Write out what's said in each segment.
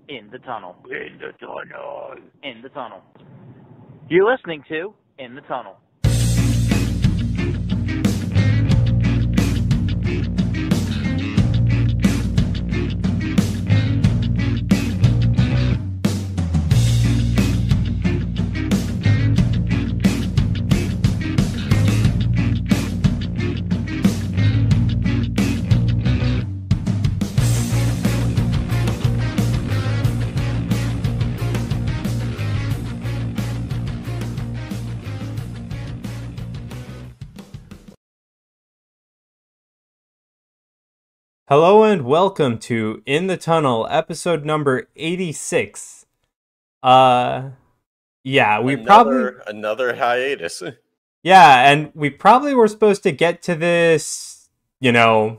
In the tunnel. In the tunnel. In the tunnel. You're listening to In the Tunnel. Hello and welcome to In the Tunnel, episode number 86. Yeah, another hiatus. and we probably were supposed to get to this, a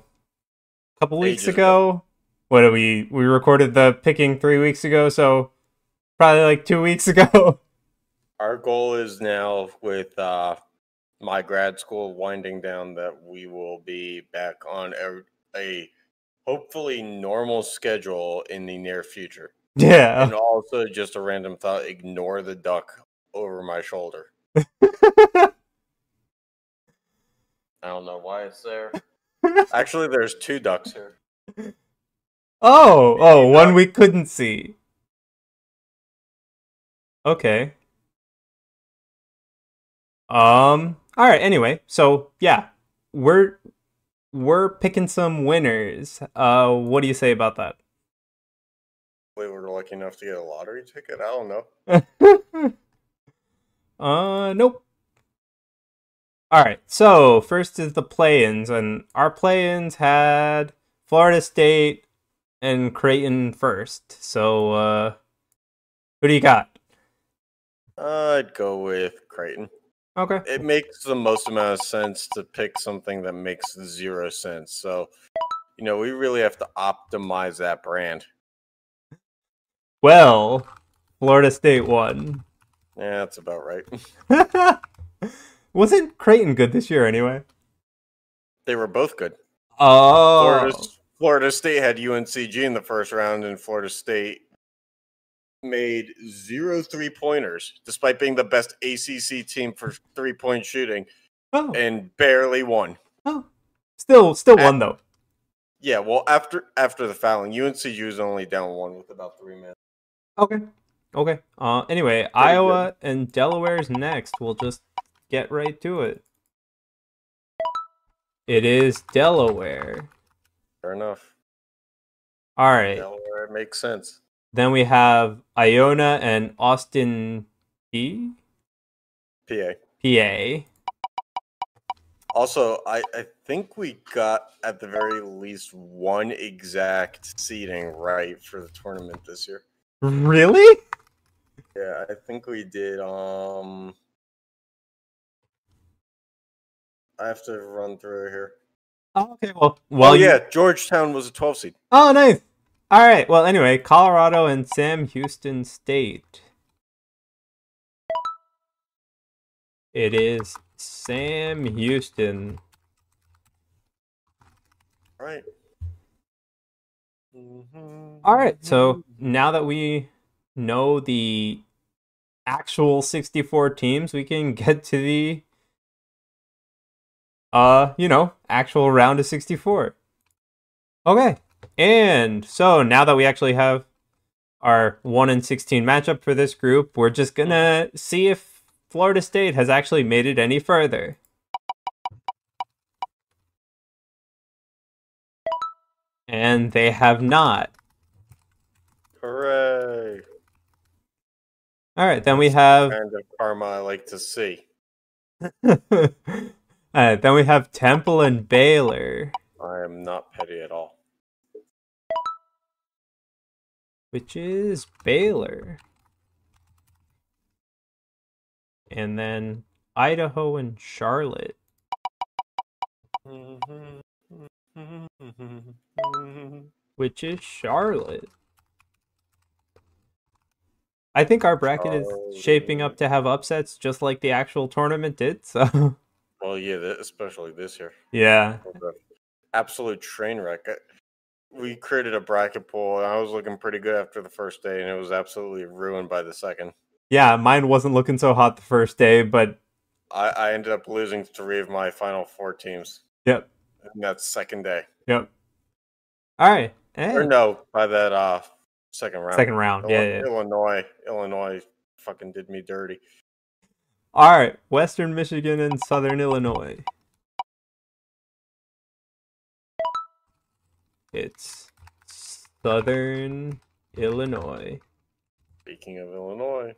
couple weeks ago. What did we recorded the picking 3 weeks ago, so probably like 2 weeks ago. Our goal is now with my grad school winding down that we will be back on a hopefully normal schedule in the near future. Yeah. And also just a random thought, ignore the duck over my shoulder. I don't know why it's there. Actually, there's two ducks here. Oh, one we couldn't see. Okay. All right, anyway, so yeah, we're picking some winners. What do you say about that? We were lucky enough to get a lottery ticket. I don't know. Nope. All right. So first is the play-ins, and our play-ins had Florida State and Creighton first. So, who do you got? I'd go with Creighton. Okay. It makes the most amount of sense to pick something that makes zero sense. So, we really have to optimize that brand. Well, Florida State won. Yeah, that's about right. Wasn't Creighton good this year anyway? They were both good. Oh. Florida State had UNCG in the first round, and Florida State made 0 3-pointers, despite being the best ACC team for 3-point shooting, and barely won. Oh, still won though. Yeah, well, after the fouling, UNCG was only down 1 with about 3 minutes. Okay. Anyway, pretty Iowa good. And Delaware's next. We'll just get right to it. It is Delaware. Fair enough. All right. Delaware makes sense. Then we have Iona and Austin PA. Also, I think we got, at the very least, one exact seeding right for the tournament this year. Really? Yeah, I think we did. I have to run through here. Oh, okay. Well. Yeah, Georgetown was a 12 seed. Oh, nice. All right. Well, anyway, Colorado and Sam Houston State. It is Sam Houston. Right. All right. So now that we know the actual 64 teams, we can get to the actual round of 64. Okay. And so now that we actually have our 1-16 matchup for this group, we're just gonna see if Florida State has actually made it any further. And they have not. Hooray. All right, then we have... kind of karma I like to see. All right, then we have Temple and Baylor. I am not petty at all. Which is Baylor. And then Idaho and Charlotte. Which is Charlotte. I think our bracket is shaping up to have upsets just like the actual tournament did, so... Well, yeah, especially this year. Yeah. Absolute train wreck. we created a bracket pool, and I was looking pretty good after the first day, and it was absolutely ruined by the second. Yeah, mine wasn't looking so hot the first day, but I ended up losing 3 of my final 4 teams. Yep. In that second day. Yep. All right. Or no, by that second round. Second round. Yeah. Illinois fucking did me dirty. All right. Western Michigan and Southern Illinois. It's Southern Illinois. Speaking of Illinois.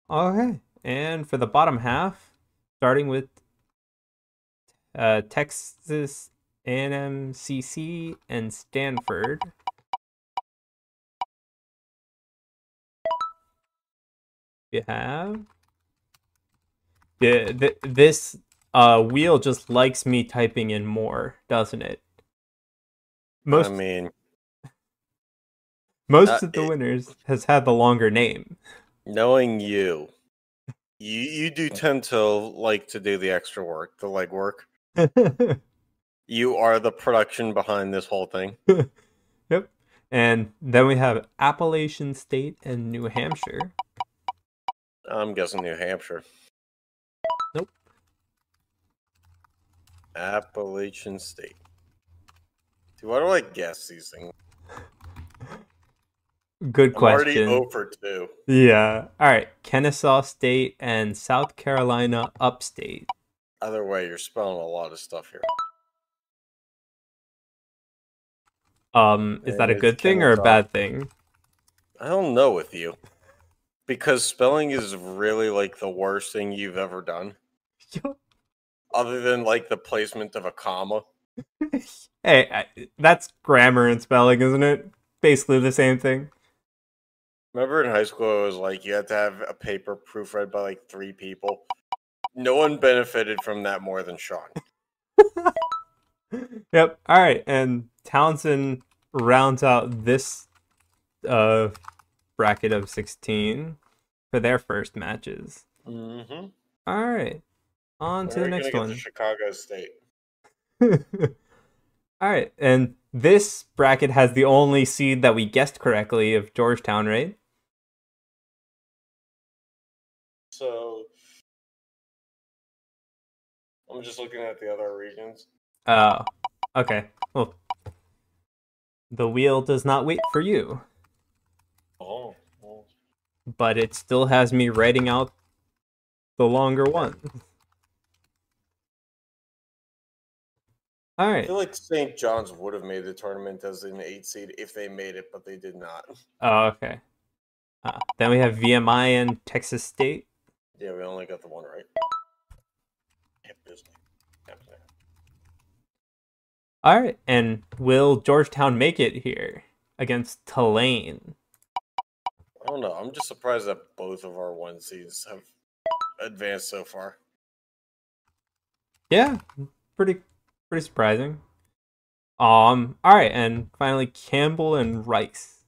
Okay. And for the bottom half, starting with Texas A&M CC and Stanford. You have this wheel just likes me typing in more, doesn't it? Most of the winners has had the longer name. Knowing you do tend to like to do the extra work, the legwork. You are the production behind this whole thing. Yep. And then we have Appalachian State and New Hampshire. I'm guessing New Hampshire. Nope. Appalachian State. Dude, why do I guess these things? Good question. I'm already 0 for 2. Yeah. All right. Kennesaw State and South Carolina Upstate. Either way, you're spelling a lot of stuff here. Is that a good thing or a bad thing? I don't know with you. Because spelling is really like the worst thing you've ever done. Other than like the placement of a comma. Hey, that's grammar and spelling, isn't it? Basically the same thing. Remember in high school, it was like you had to have a paper proofread by like 3 people. No one benefited from that more than Sean. Yep. All right. And Townsend rounds out this bracket of 16 for their first matches. Mm-hmm. All right. On to the next one. Chicago State. All right. And this bracket has the only seed that we guessed correctly of Georgetown, right? So I'm just looking at the other regions. Oh, okay. Well, the wheel does not wait for you. Oh. But it still has me writing out the longer one. All right. I feel like St. John's would have made the tournament as an 8 seed if they made it, but they did not. Oh, okay. Then we have VMI and Texas State. Yeah, we only got the one right. All right, and will Georgetown make it here against Tulane? I don't know. I'm just surprised that both of our 1 seeds have advanced so far. Yeah, pretty surprising. All right, and finally Campbell and Rice.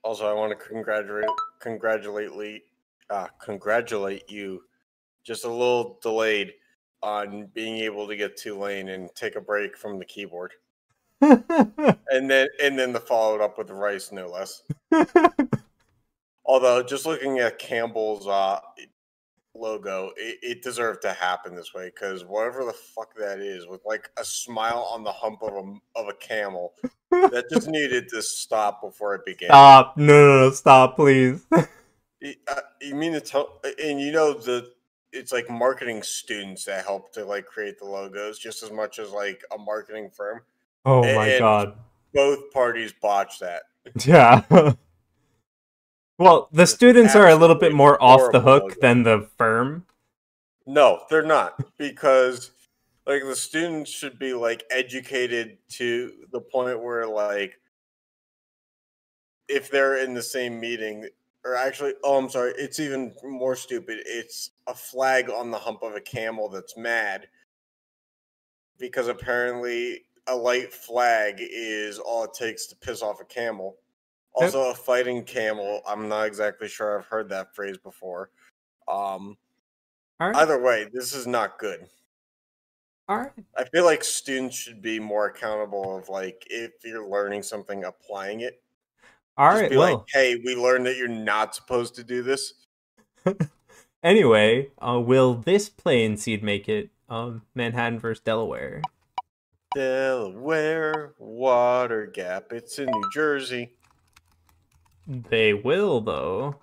Also, I want to congratulate you. Just a little delayed on being able to get Tulane and take a break from the keyboard. and then the followed up with Rice, no less. Although, just looking at Campbell's logo, it deserved to happen this way, because whatever the fuck that is, with like a smile on the hump of a camel, that just needed to stop before it began. Stop! No, stop, please. You mean to tell? And you know it's like marketing students that help to like create the logos just as much as like a marketing firm. Oh my god! Both parties botched that. Yeah. Well, the students are a little bit more off the hook than the firm. No, they're not, because like the students should be like educated to the point where like if they're in the same meeting, or actually, I'm sorry, it's even more stupid. It's a flag on the hump of a camel that's mad because apparently a light flag is all it takes to piss off a camel. Also, a fighting camel. I'm not exactly sure I've heard that phrase before. Right. Either way, this is not good. All right. I feel like students should be more accountable of like if you're learning something, applying it. All Just right. be like, Well, hey, we learned that you're not supposed to do this. anyway, will this play-in seed make it? Manhattan versus Delaware. Delaware Water Gap. It's in New Jersey. They will, though.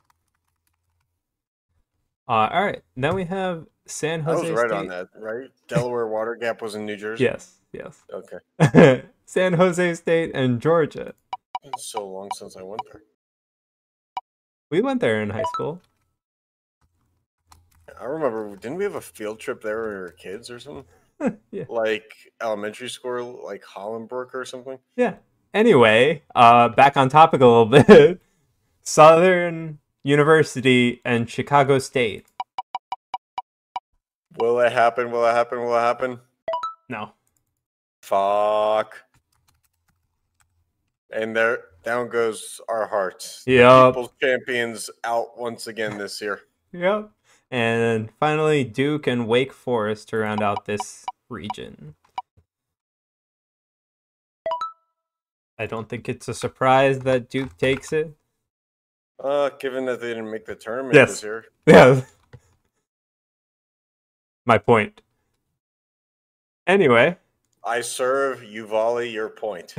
All right. Then we have San I was Jose right State. on that, right? Delaware Water Gap was in New Jersey? Yes. Yes. Okay. San Jose State and Georgia. It's been so long since I went there. We went there in high school. I remember, didn't we have a field trip there when we were kids or something? Yeah. Like elementary school, like Hollenbrook or something? Yeah. Anyway, back on topic a little bit. Southern University and Chicago State. Will it happen? Will it happen? Will it happen? No. Fuck. And there, down goes our hearts. Yep. People's champions out once again this year. Yep. And finally, Duke and Wake Forest to round out this region. I don't think it's a surprise that Duke takes it. Given that they didn't make the tournament Yes. this year. Yeah. My point. Anyway. I serve, you volley your point.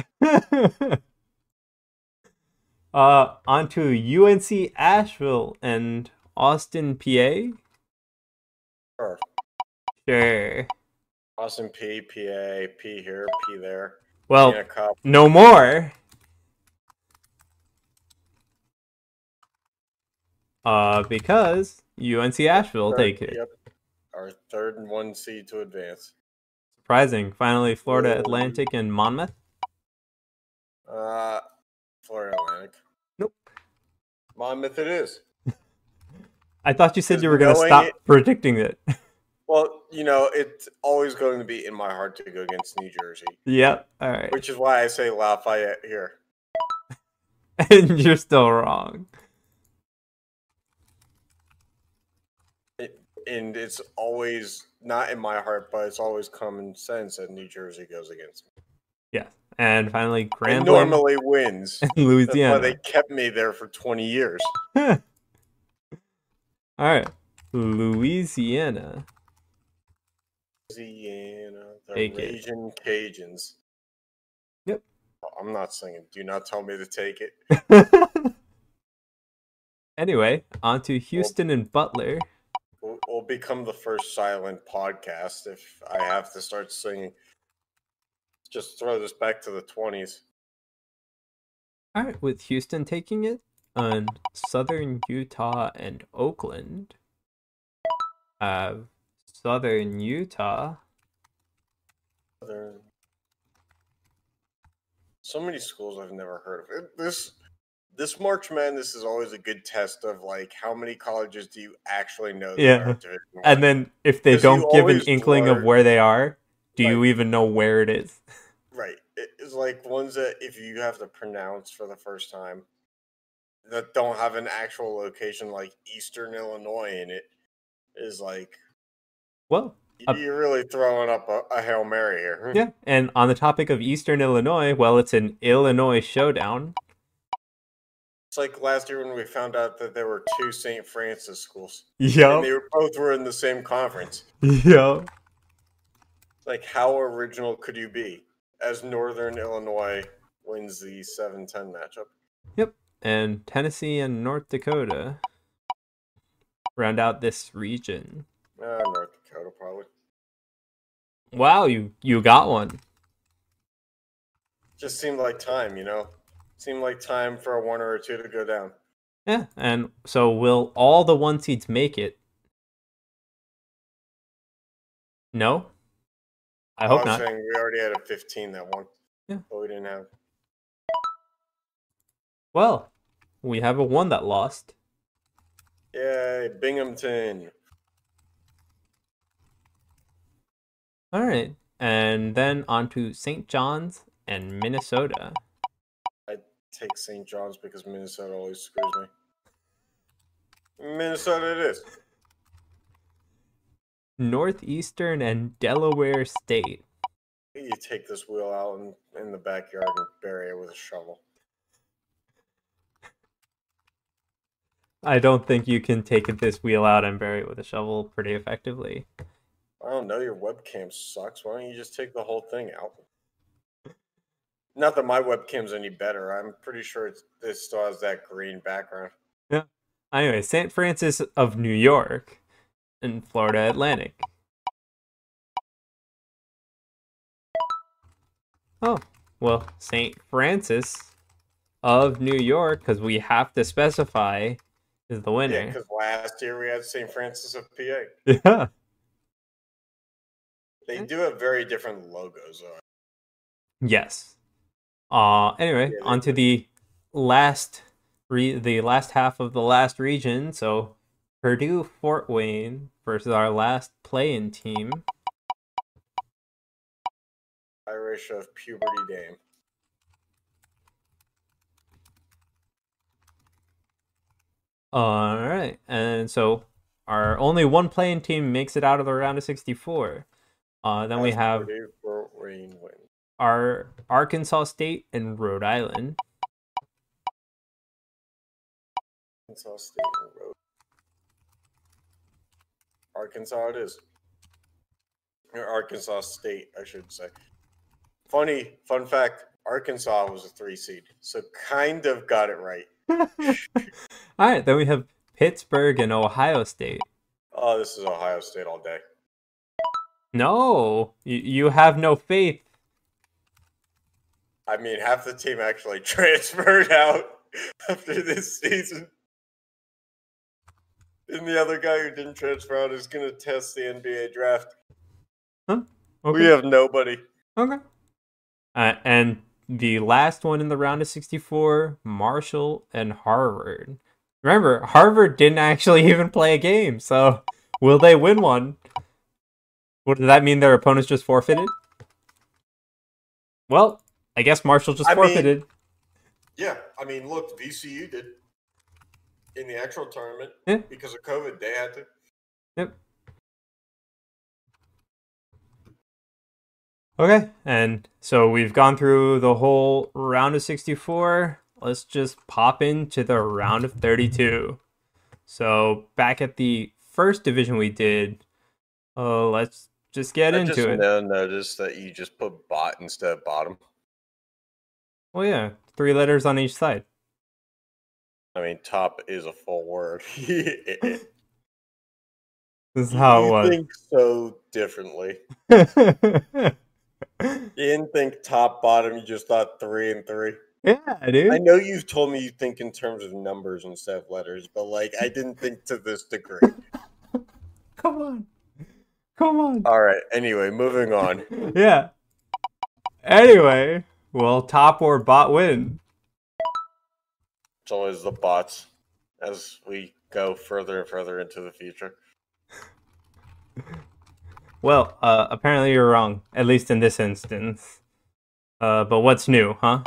On to UNC Asheville and Austin, PA. Sure. Sure. Austin P, PA, P here, P there. Well, P in a cup. no more. Because UNC Asheville take it. Yep. Our third and 1 seed to advance. Surprising. Finally, Florida Atlantic and Monmouth. Florida Atlantic. Nope. Monmouth it is. I thought you said Just you were going to stop predicting it. Well, you know, it's always going to be in my heart to go against New Jersey. Yep. All right. Which is why I say Lafayette here. And you're still wrong. And it's always not in my heart, but it's always common sense that New Jersey goes against me. Yeah. And finally, Grambling. It normally wins. And Louisiana. That's why they kept me there for 20 years. All right. Louisiana. Louisiana. The Take it. Raging Cajuns. Yep. I'm not singing. Do not tell me to take it. Anyway, on to Houston and Butler. We'll become the first silent podcast if I have to start singing. Just throw this back to the 20s. All right, with Houston taking it, and Southern Utah and Oakland. Southern Utah. So many schools I've never heard of. This March Madness is always a good test of like how many colleges do you actually know that Yeah. are Division I? And then if they 'Cause you don't give an always inkling of learn- where they are, do you Like- even know where it is? Right. It's like ones that if you have to pronounce for the first time that don't have an actual location like Eastern Illinois in it is like Well, you're really throwing up a Hail Mary here. yeah. And on the topic of Eastern Illinois, well, it's an Illinois showdown. It's like last year when we found out that there were 2 St. Francis schools. Yep. And they both were in the same conference. Yep. Like, how original could you be as Northern Illinois wins the 7-10 matchup? Yep. And Tennessee and North Dakota round out this region. North Dakota, probably. Wow, you got one. Just seemed like time, you know? Seemed like time for a 1 or a 2 to go down. Yeah, and so will all the 1 seeds make it? No? I hope was not. saying we already had a 15 that won. Yeah. But we didn't have. Well, we have a 1 that lost. Yay, Binghamton. All right. And then on to St. John's and Minnesota. Take St. John's because Minnesota always screws me. Minnesota it is. Northeastern and Delaware State. You take this wheel out in the backyard and bury it with a shovel. I don't think you can take this wheel out and bury it with a shovel pretty effectively. I don't know, your webcam sucks. Why don't you just take the whole thing out? Not that my webcam's any better. I'm pretty sure this still has that green background. Yeah. Anyway, St. Francis of New York in Florida Atlantic. Oh, well, St. Francis of New York, because we have to specify, is the winner. Yeah, because last year we had St. Francis of PA. Yeah. They do have very different logos, though. Yes. Anyway, Yeah, on to the last half of the last region. So Purdue Fort Wayne versus our last play-in team. Irish of Puberty Dame. All right, and so our only one play-in team makes it out of the round of 64. Then we have Purdue Fort Wayne win. our Arkansas State and Rhode Island. Arkansas State and Rhode. Arkansas it is. Or Arkansas State, I should say. Fun fact, Arkansas was a 3 seed, so kind of got it right. All right, then we have Pittsburgh and Ohio State. Oh, this is Ohio State all day. No, you have no faith. I mean, half the team actually transferred out after this season. And the other guy who didn't transfer out is going to test the NBA draft. Huh? Okay. We have nobody. Okay. And the last one in the round of 64, Marshall and Harvard. Remember, Harvard didn't actually even play a game, so will they win one? What, does that mean their opponents just forfeited? Well, I guess Marshall just forfeited. Look, VCU did in the actual tournament. Yeah. Because of COVID, they had to. Yep. Okay, and so we've gone through the whole round of 64. Let's just pop into the round of 32. So back at the first division we did, let's just get into it. I just noticed that you just put bot instead of bottom. Well, yeah, 3 letters on each side. I mean, top is a full word. This is how it was. You think so differently. You didn't think top, bottom, you just thought 3 and 3. Yeah, dude. I know you've told me you think in terms of numbers instead of letters, but I didn't think to this degree. Come on. All right, anyway, moving on. Yeah. Anyway, will top or bot win? It's always the bots as we go further and further into the future. Well, apparently you're wrong, at least in this instance. But what's new, huh?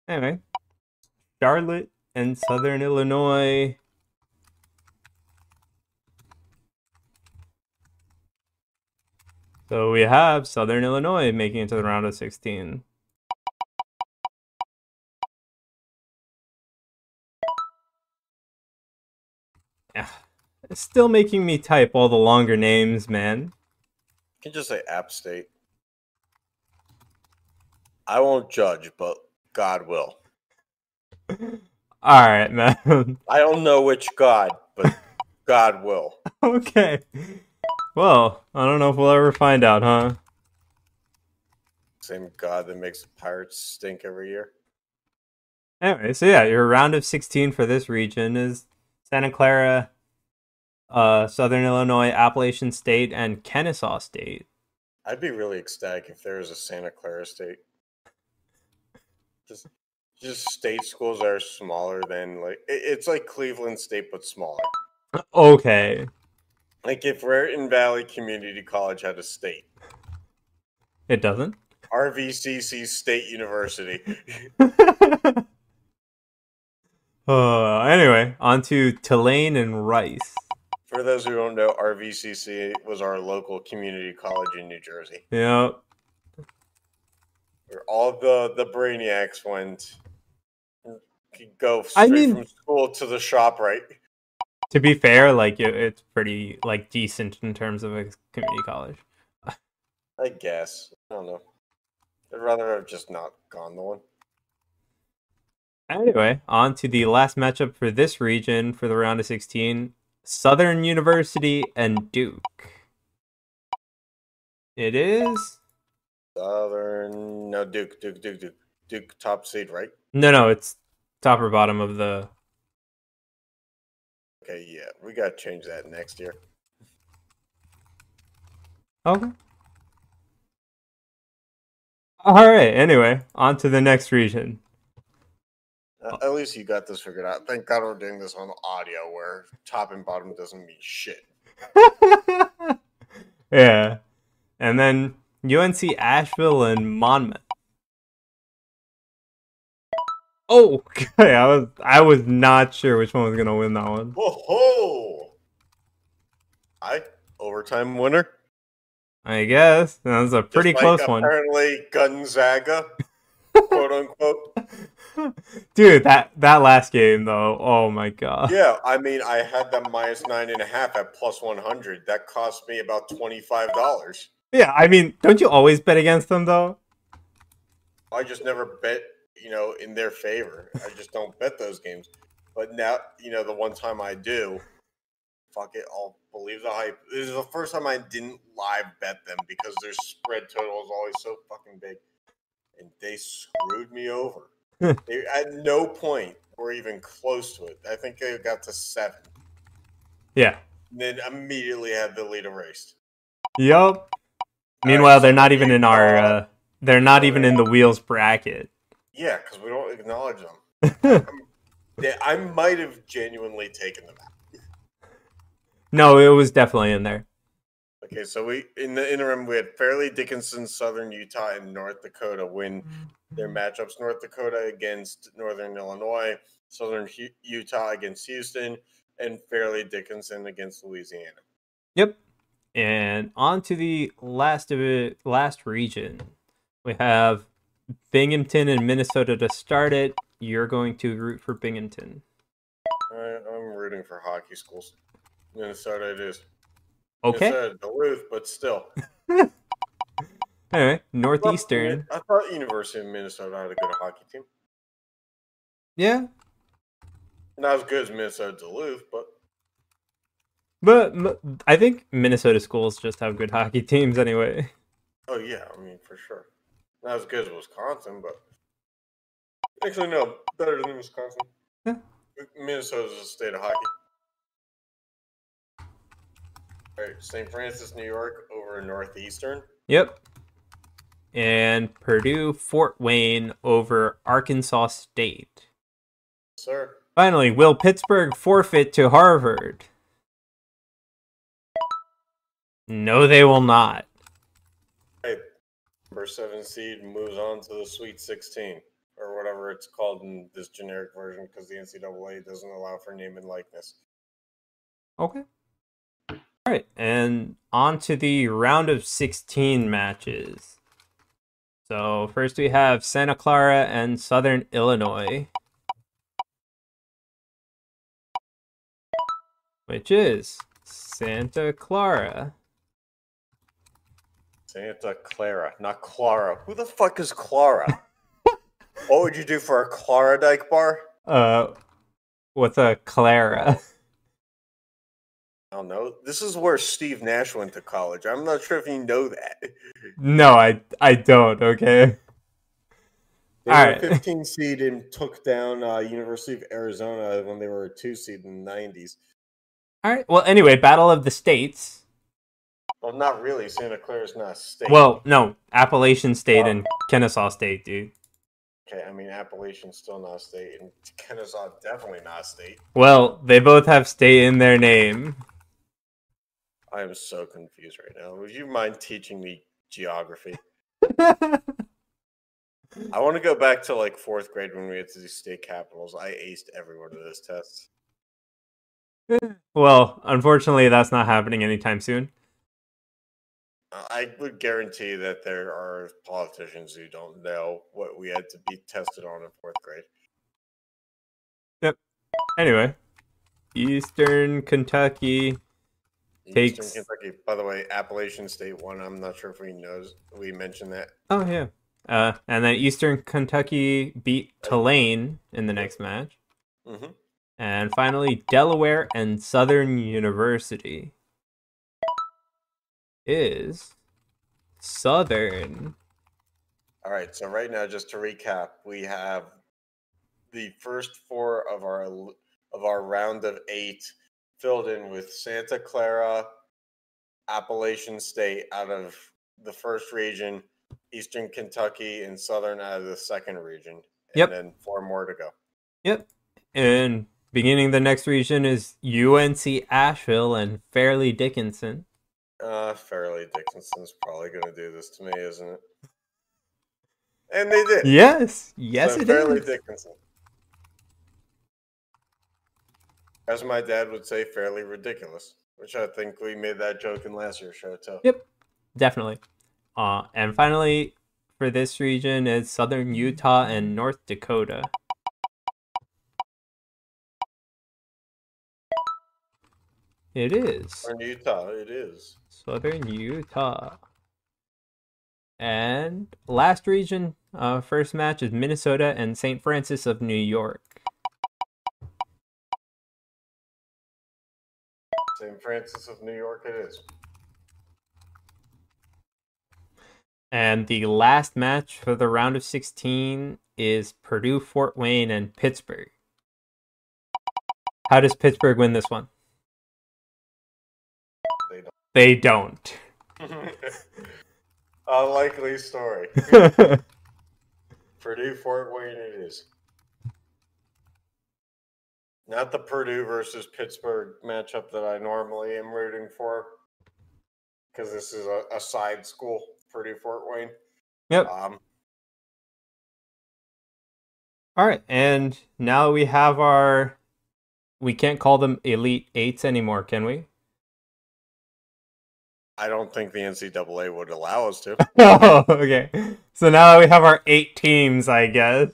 Anyway, Charlotte and Southern Illinois. So we have Southern Illinois making it to the round of 16. Yeah. It's still making me type all the longer names, man. You can just say App State. I won't judge, but God will. Alright, man. I don't know which God, but God will. Okay. Well, I don't know if we'll ever find out, huh? Same God that makes the Pirates stink every year. Anyway, so yeah, your round of 16 for this region is Santa Clara, Southern Illinois, Appalachian State, and Kennesaw State. I'd be really ecstatic if there was a Santa Clara State. Just state schools that are smaller than, it's like Cleveland State, but smaller. Okay. Like if Raritan Valley Community College had a state. It doesn't? RVCC State University. Anyway, on to Tulane and Rice. For those who don't know, RVCC was our local community college in New Jersey. Yep. Where all the brainiacs went. Could go straight from school to the shop, right? To be fair, like it's pretty like decent in terms of a community college. I guess. I don't know. I'd rather have just not gone the one. Anyway, on to the last matchup for this region for the round of 16. Southern University and Duke. It is Southern, no, Duke, top seed, right? no, it's top or bottom of the. Okay, yeah, we gotta change that next year. Okay. All right. Anyway, on to the next region. At least you got this figured out. Thank God we're doing this on audio, where top and bottom doesn't mean shit. Yeah, and then UNC Asheville and Monmouth. Oh, okay. I was not sure which one was gonna win that one. Whoa! Overtime winner. I guess that was a pretty close one. Apparently, Gonzaga, quote unquote. Dude, that last game though. Oh my god. Yeah, I mean, I had them minus 9.5 at plus 100. That cost me about $25. Yeah, I mean, don't you always bet against them though? I just never bet, in their favor. I just don't bet those games. But now, the one time I do, fuck it, I'll believe the hype. This is the first time I didn't live bet them because their spread total is always so fucking big. And they screwed me over. They, at no point were even close to it. I think they got to 7. Yeah. And then immediately had the lead erased. Yup. Meanwhile, they're not even in our. They're not even in the wheels bracket. Yeah, because we don't acknowledge them. I might have genuinely taken them out. No, it was definitely in there. Okay, so in the interim we had Fairleigh Dickinson, Southern Utah, and North Dakota win their matchups. North Dakota against Northern Illinois, Southern Utah against Houston, and Fairleigh Dickinson against Louisiana. Yep. And on to the last region. We have Binghamton and Minnesota to start it. You're going to root for Binghamton. I'm rooting for hockey schools. Minnesota it is. Okay. Minnesota, Duluth, but still. Anyway, Northeastern. I thought University of Minnesota had a good hockey team. Yeah. Not as good as Minnesota Duluth, but I think Minnesota schools just have good hockey teams anyway. Oh yeah, I mean for sure. Not as good as Wisconsin, but actually no, better than Wisconsin. Yeah. Minnesota's a state of hockey. All right, St. Francis, New York over Northeastern. Yep. And Purdue, Fort Wayne over Arkansas State. Sir. Finally, will Pittsburgh forfeit to Harvard? No, they will not. Hey, number 7 seed moves on to the Sweet 16, or whatever it's called in this generic version, because the NCAA doesn't allow for name and likeness. Okay. All right, and on to the round of 16 matches. So first we have Santa Clara and Southern Illinois, which is Santa Clara. Santa Clara, not Clara. Who the fuck is Clara? What would you do for a Klondike bar? What's a Clara? I don't know. This is where Steve Nash went to college. I'm not sure if you know that. No, I don't, okay? They were a 15 seed and took down University of Arizona when they were a 2 seed in the 90s. All right. Well, anyway, Battle of the States. Well, not really. Santa Clara's not a state. Well, no. Appalachian State and Kennesaw State, dude. Okay, I mean, Appalachian's still not a state, and Kennesaw definitely not a state. Well, they both have state in their name. I am so confused right now. Would you mind teaching me geography? I want to go back to like 4th grade when we had to do state capitals. I aced every one of those tests. Well, unfortunately, that's not happening anytime soon. I would guarantee that there are politicians who don't know what we had to be tested on in fourth grade. Yep. Anyway, Eastern Kentucky Eastern takes. Kentucky, by the way, Appalachian State won. I'm not sure if we mentioned that. Oh yeah. And then Eastern Kentucky beat Tulane in the next match. Mm-hmm. And finally, Delaware and Southern University is Southern. All right. So right now, just to recap, we have the first four of our round of 8 filled in with Santa Clara, Appalachian State out of the first region, Eastern Kentucky, and Southern out of the second region. Yep. And then 4 more to go. Yep. And beginning the next region is UNC Asheville and Fairleigh Dickinson. Fairleigh Dickinson's probably going to do this to me, isn't it? And they did. Yes. Yes, so it Fairleigh is. Dickinson. As my dad would say, fairly ridiculous. Which I think we made that joke in last year's show too. Yep. Definitely. And finally, for this region is Southern Utah and North Dakota. It is. Southern Utah, it is. Southern Utah. And last region, first match is Minnesota and St. Francis of New York. St. Francis of New York, it is. And the last match for the round of 16 is Purdue, Fort Wayne, and Pittsburgh. How does Pittsburgh win this one? They don't. A likely story. Purdue, Fort Wayne, it is. Not the Purdue versus Pittsburgh matchup that I normally am rooting for, because this is a side school, Purdue, Fort Wayne. Yep. All right, and now we have our. We can't call them Elite Eights anymore, can we? I don't think the NCAA would allow us to. Oh, okay. So now we have our 8 teams, I guess.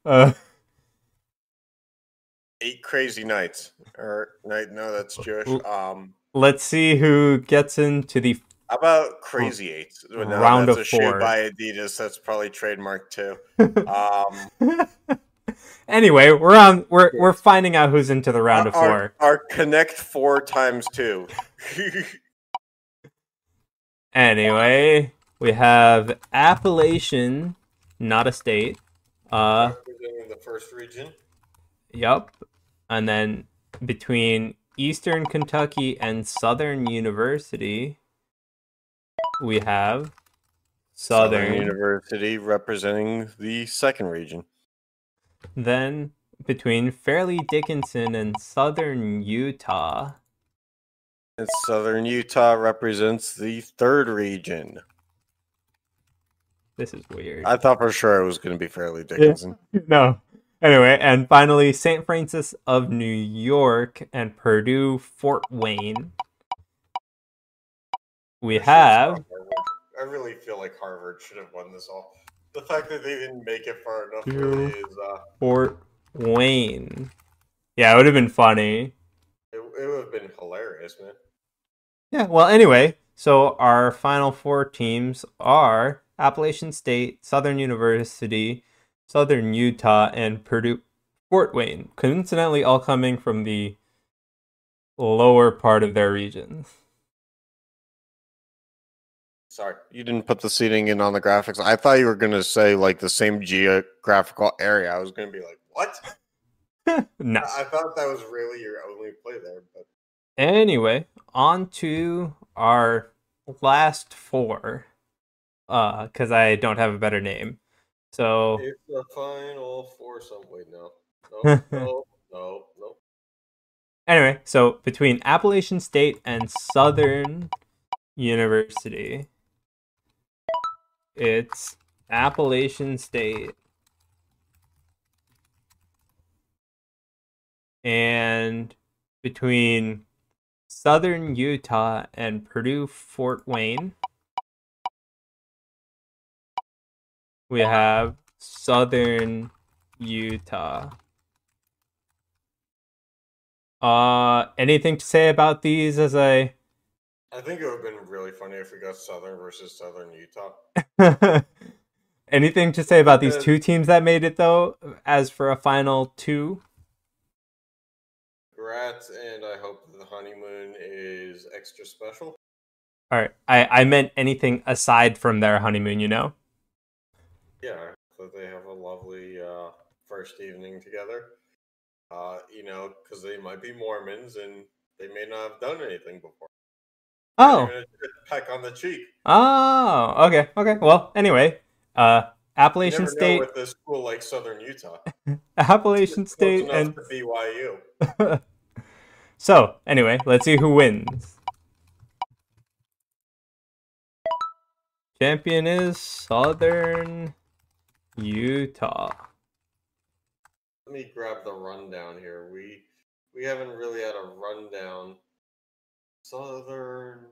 8 crazy nights. Or no, that's Jewish. Let's see who gets into the. How about Crazy Eights? No, round that's of a 4. shoe by Adidas. That's probably trademarked too. Anyway, we're finding out who's into the round of 4. Our Connect 4 times 2. Anyway, we have Appalachian, not a state. Representing the first region. Yep. And then between Eastern Kentucky and Southern University, we have Southern University representing the second region. Then between Fairleigh Dickinson and Southern Utah. And Southern Utah represents the third region. This is weird. I thought for sure it was going to be Fairleigh Dickinson. No. Anyway, and finally, St. Francis of New York and Purdue, Fort Wayne. We have. I really feel like Harvard should have won this all. The fact that they didn't make it far enough really is. Fort Wayne. Yeah, it would have been funny. It would have been hilarious, man. Yeah, well, anyway, so our final 4 teams are Appalachian State, Southern University, Southern Utah, and Purdue, Fort Wayne. Coincidentally, all coming from the lower part of their regions. Sorry, you didn't put the seating in on the graphics. I thought you were going to say, like, the same geographical area. I was going to be like, what? No. I thought that was really your only play there. But anyway, on to our last 4. Because I don't have a better name. So it's the final 4 some way. No. Anyway, so between Appalachian State and Southern University, it's Appalachian State and between Southern Utah and Purdue Fort Wayne. We have Southern Utah. Anything to say about these as I think it would have been really funny if we got Southern versus Southern Utah. Anything to say about these two teams that made it, though, as for a final two? Congrats, and I hope the honeymoon is extra special. All right. I meant anything aside from their honeymoon, you know? Yeah, so they have a lovely first evening together. You know, because they might be Mormons and they may not have done anything before. Oh. Even a peck on the cheek. Oh, okay. Well, anyway, Appalachian you never State know with a school like Southern Utah. Appalachian State and to BYU. So, anyway, let's see who wins. Champion is Southern Utah. Let me grab the rundown here. We haven't really had a rundown. Southern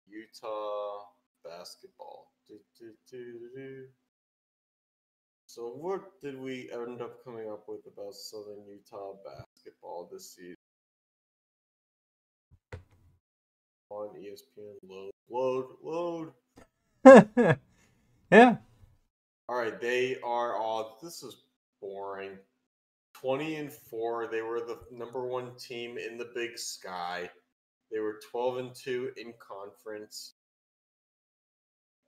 Utah basketball. So what did we end up coming up with about Southern Utah basketball this season? On ESPN, load. Yeah. All right, they are all. This is boring. 20-4. They were the number one team in the Big Sky. They were 12-2 in conference.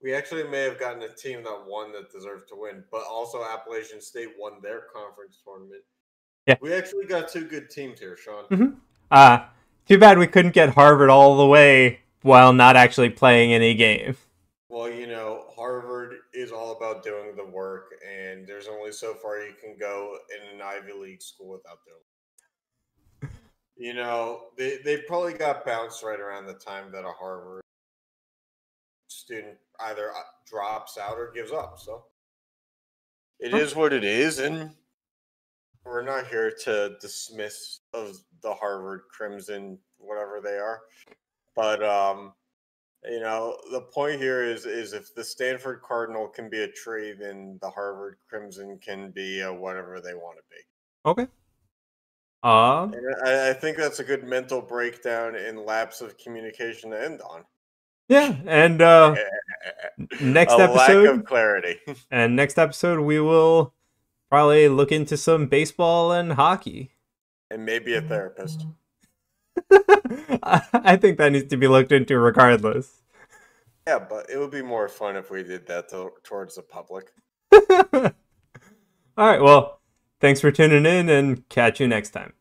We actually may have gotten a team that won that deserved to win, but also Appalachian State won their conference tournament. Yeah, we actually got two good teams here, Sean. Mm-hmm. Too bad we couldn't get Harvard all the way while not actually playing any game. Well, you know, Harvard is all about doing the work, and there's only so far you can go in an Ivy League school without doing it. You know, they probably got bounced right around the time that a Harvard student either drops out or gives up. So it is what it is, and we're not here to dismiss of the Harvard Crimson, whatever they are. But you know, the point here is if the Stanford Cardinal can be a tree, then the Harvard Crimson can be whatever they want to be. Okay. And I think that's a good mental breakdown and lapse of communication to end on. Yeah, and next episode, lack of clarity. And next episode, we will probably look into some baseball and hockey, and maybe a therapist. I think that needs to be looked into regardless. Yeah, but it would be more fun if we did that towards the public. All right, well, thanks for tuning in, and catch you next time.